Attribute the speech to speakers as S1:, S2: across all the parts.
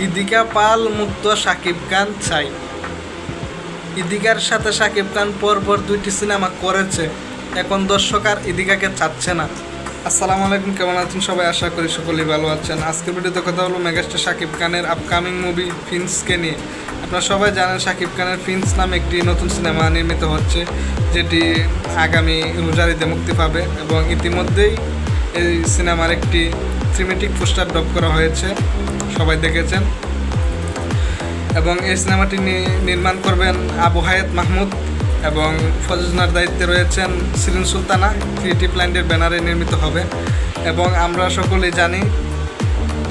S1: ইদিকা পাল মুক্ত শাকিব খান চাই। ইদিকার সাথে শাকিব খান পরপর দুইটি সিনেমা করেছে, এখন দর্শক আর ইদিকাকে চাচ্ছে না। আসসালামু আলাইকুম, কেমন আছেন সবাই? আশা করি সকলেই ভালো আছেন। আজকের ভিডিওতে কথা হলো মেগাস্টার শাকিব খানের আপকামিং মুভি প্রিন্সকে নিয়ে। আপনারা সবাই জানেন শাকিব খানের প্রিন্স নামে একটি নতুন সিনেমা নির্মিত হচ্ছে, যেটি আগামী রোজারিতে মুক্তি পাবে এবং ইতিমধ্যেই এই সিনেমার একটি সিনেমেটিক পোস্টার ড্রপ করা হয়েছে, সবাই দেখেছেন। এবং এই সিনেমাটি নির্মাণ করবেন আবু হায়াত মাহমুদ এবং প্রযোজনার দায়িত্বে রয়েছেন শিরিন সুলতানা। ক্রিয়েটিভ লাইনের ব্যানারে নির্মিত হবে এবং আমরা সকলেই জানি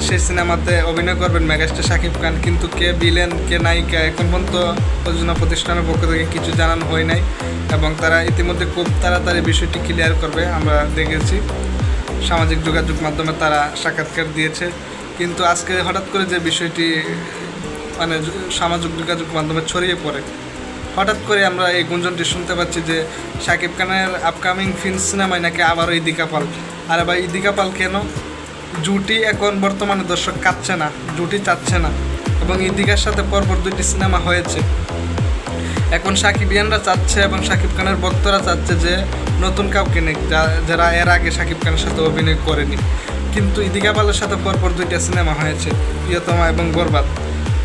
S1: সেই সিনেমাতে অভিনয় করবেন মেগাস্টার শাকিব খান। কিন্তু কে ভিলেন কে নায়িকা এখন পর্যন্ত প্রযোজনা প্রতিষ্ঠানের পক্ষ থেকে কিছু জানানো হয় নাই এবং তারা ইতিমধ্যে খুব তাড়াতাড়ি বিষয়টি ক্লিয়ার করবে। আমরা দেখেছি সামাজিক যোগাযোগ মাধ্যমে তারা সাক্ষাৎকার দিয়েছে, কিন্তু আজকে হঠাৎ করে যে বিষয়টি সামাজিক যোগাযোগ মাধ্যমে ছড়িয়ে পড়ে, হঠাৎ করে আমরা এই গুঞ্জনটি শুনতে পাচ্ছি যে শাকিব খানের আপকামিং ফিল্ম সিনেমায় নাকি আবারও ইদিকা পাল। আর এবার ইদিকা পাল কেন? জুটি এখন বর্তমানে দর্শক কাচ্ছে না, জুটি চাচ্ছে না এবং ইদিকার সাথে পরপর দুইটি সিনেমা হয়েছে। এখন সাকিবিয়ানরা চাচ্ছে এবং শাকিব খানের ভক্তরা চাচ্ছে যে নতুন কাউকে নেই, যারা এর আগে শাকিব খানের সাথে অভিনয় করেনি। কিন্তু ইদিকা পালের সাথে পরপর দুইটা সিনেমা হয়েছে, প্রিয়তমা এবং বরবাদ।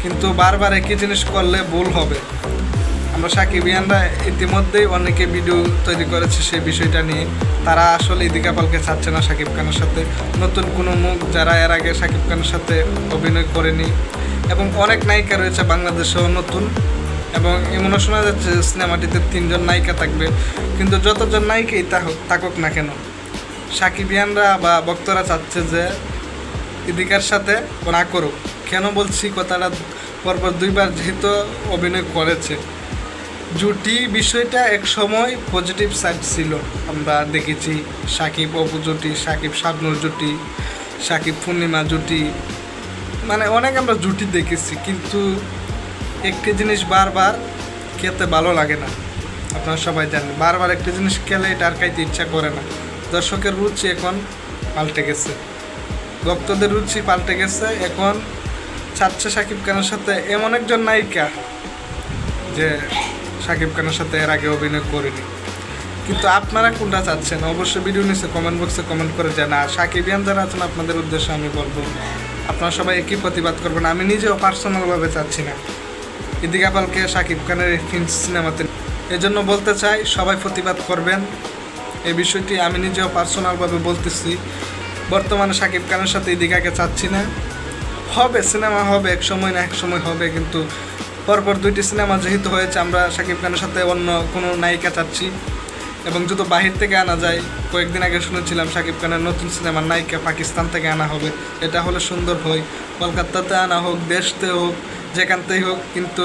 S1: কিন্তু বারবার একই জিনিস করলে ভুল হবে। আমরা সাকিবিয়ানরা ইতিমধ্যেই অনেকে ভিডিও তৈরি করেছে সেই বিষয়টা নিয়ে। তারা আসলে ইদিকা পালকে চাচ্ছে না শাকিব খানের সাথে, নতুন কোনো মুখ যারা এর আগে শাকিব খানের সাথে অভিনয় করেনি। এবং অনেক নায়িকা রয়েছে বাংলাদেশেও নতুন, এবং এমনও শোনা যাচ্ছে সিনেমাটিতে 3 জন নায়িকা থাকবে। কিন্তু যতজন নায়িকাই থাকুক না কেন, সাকিবিয়ানরা বা ভক্তরা চাচ্ছে যে ইদিকার সাথে না করুক। কেন বলছি কথাটা? পরপর দুইবার যেহেতু অভিনয় করেছে, জুটি বিষয়টা এক সময় পজিটিভ সাইড ছিল। আমরা দেখেছি সাকিব অপু জুটি, সাকিব শাবনূর জুটি, সাকিব পূর্ণিমা জুটি, অনেক আমরা জুটি দেখেছি। কিন্তু একটি জিনিস বারবার খেতে ভালো লাগে না, আপনারা সবাই জানেন। বারবার একটি জিনিস খেলে এটা আর খাইতে ইচ্ছা করে না। দর্শকের রুচি এখন পাল্টে গেছে, ভক্তদের রুচি পাল্টে গেছে। এখন চাচ্ছে শাকিব খানের সাথে এমন একজন নায়িকা যে শাকিব খানের সাথে এর আগে অভিনয় করেনি। কিন্তু আপনারা কোনটা চাচ্ছেন অবশ্যই ভিডিও নিচে কমেন্ট বক্সে কমেন্ট করে জানা। আর সাকিবিয়ান যারা আছেন আপনাদের উদ্দেশ্যে আমি বলবো, আপনারা সবাই একই প্রতিবাদ করবেন। আমি নিজেও পার্সোনালভাবে চাচ্ছি না ইদিকা পালকে শাকিব খানের এই ফিল্ম সিনেমাতে। এই জন্য বলতে চাই সবাই প্রতিবাদ করবেন এই বিষয়টি। আমি নিজেও পার্সোনালভাবে বলতেছি, বর্তমানে শাকিব খানের সাথে ইদিকাকে চাচ্ছি না। হবে সিনেমা হবে, এক সময় না এক সময় হবে, কিন্তু পরপর দুইটি সিনেমা যেহেতু হয়েছে, আমরা শাকিব খানের সাথে অন্য কোনো নায়িকা চাচ্ছি। এবং যদি বাহির থেকে আনা যায়, কয়েকদিন আগে শুনেছিলাম শাকিব খানের নতুন সিনেমার নায়িকা পাকিস্তান থেকে আনা হবে। এটা হলে সুন্দর হয়, কলকাতাতে আনা হোক, দেশতে হোক, যেখানতেই হোক। কিন্তু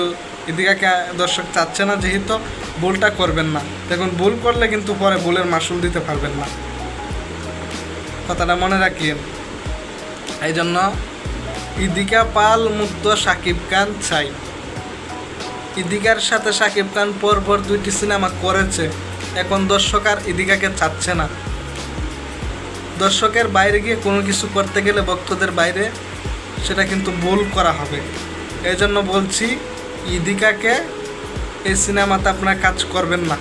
S1: এদিকে দর্শক চাচ্ছে না, যেহেতু ভুলটা করবেন না। দেখুন, ভুল করলে কিন্তু পরে ভুলের মাসুল দিতে পারবেন না, কথাটা মনে রাখিয়েন। এই জন্য ইদিকা পাল মুক্ত শাকিব খান চাই। ইদিকার সাথে শাকিব খান পরপর দুইটি সিনেমা করেছে, এখন দর্শক আর ইদিকাকে চাচ্ছে না। দর্শকের বাইরে গিয়ে কোনো কিছু করতে গেলে, ভক্তদের বাইরে, সেটা কিন্তু ভুল করা হবে। এই জন্য বলছি ইদিকাকে এই সিনেমাতে আপনারা কাজ করবেন না।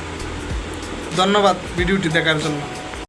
S1: ধন্যবাদ ভিডিওটি দেখার জন্য।